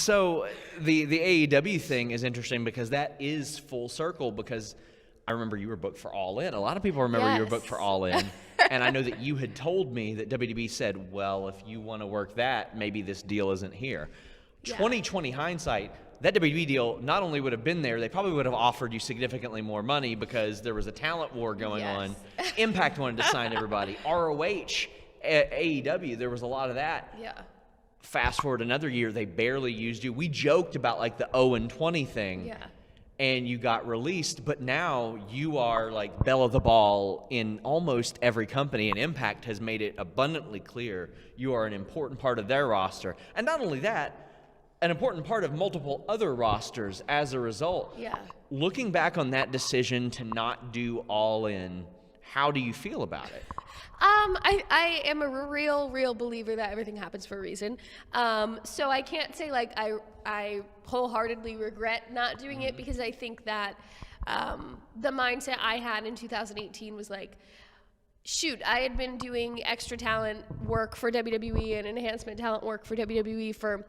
So the AEW thing is interesting because that is full circle, because I remember you were booked for All In. A lot of people remember you were booked for All In. And I know that you had told me that WWE said, well, if you want to work that, maybe this deal isn't here. 2020 hindsight, that WWE deal not only would have been there, they probably would have offered you significantly more money because there was a talent war going on. Impact wanted to sign everybody. ROH, AEW, there was a lot of that. Yeah. Fast forward another year, they barely used you. We joked about like the 0-20 thing. Yeah. And you got released, but now you are like belle of the ball in almost every company, and Impact has made it abundantly clear you are an important part of their roster. And not only that, an important part of multiple other rosters as a result. Yeah. Looking back on that decision to not do All In, how do you feel about it? I am a real believer that everything happens for a reason. So I can't say like I wholeheartedly regret not doing it, because I think that the mindset I had in 2018 was like, shoot, I had been doing extra talent work for WWE and enhancement talent work for WWE for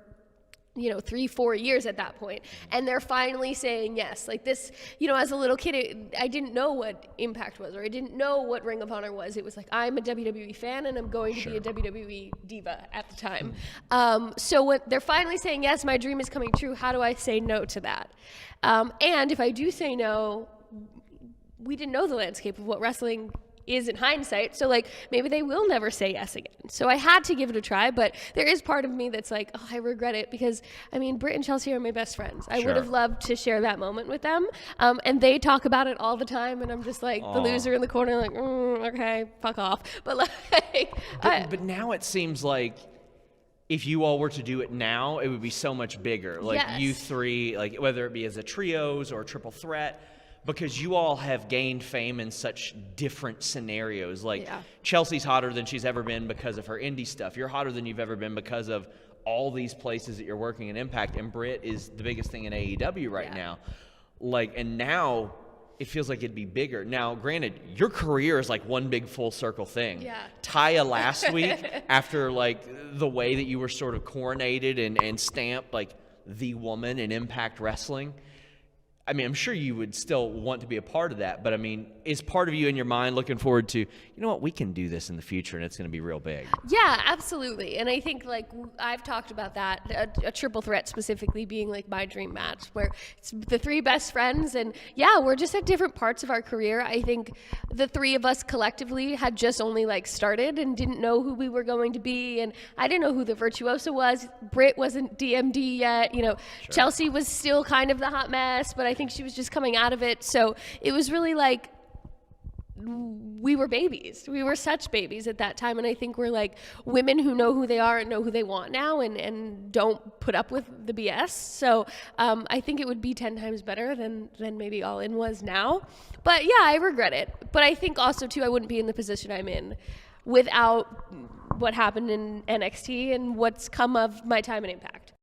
3-4 years at that point, and they're finally saying yes. Like this, as a little kid, I didn't know what Impact was, or I didn't know what Ring of Honor was. It was like, I'm a WWE fan and I'm going to be a WWE diva at the time. So when they're finally saying yes, my dream is coming true, how do I say no to that? And if I do say no, we didn't know the landscape of what wrestling is in hindsight, so like maybe they will never say yes again. So I had to give it a try, but there is part of me that's like, oh, I regret it, because I mean, Britt and Chelsea are my best friends. I would have loved to share that moment with them, and they talk about it all the time, and I'm just like the loser in the corner, like, okay, fuck off. But like, but now it seems like if you all were to do it now, it would be so much bigger. Like you three, like whether it be as a trios or a triple threat, because you all have gained fame in such different scenarios. Like Chelsea's hotter than she's ever been because of her indie stuff. You're hotter than you've ever been because of all these places that you're working in Impact. And Britt is the biggest thing in AEW right now. Like, and now it feels like it'd be bigger. Now, granted, your career is like one big full circle thing. Yeah. Taya last week, after like the way that you were sort of coronated and stamped like the woman in Impact Wrestling, I mean, I'm sure you would still want to be a part of that, but I mean, is part of you in your mind looking forward to, we can do this in the future and it's going to be real big? Yeah, absolutely. And I think like I've talked about that, a triple threat specifically being like my dream match, where it's the three best friends, and we're just at different parts of our career. I think the three of us collectively had just only like started and didn't know who we were going to be, and I didn't know who the Virtuoso was. Britt wasn't DMD yet, Chelsea was still kind of the hot mess, but I think she was just coming out of it. So it was really like we were babies. We were such babies at that time. And I think we're like women who know who they are and know who they want now, and don't put up with the BS. So I think it would be 10 times better than maybe All In was now. But I regret it. But I think also too, I wouldn't be in the position I'm in without what happened in NXT and what's come of my time in Impact.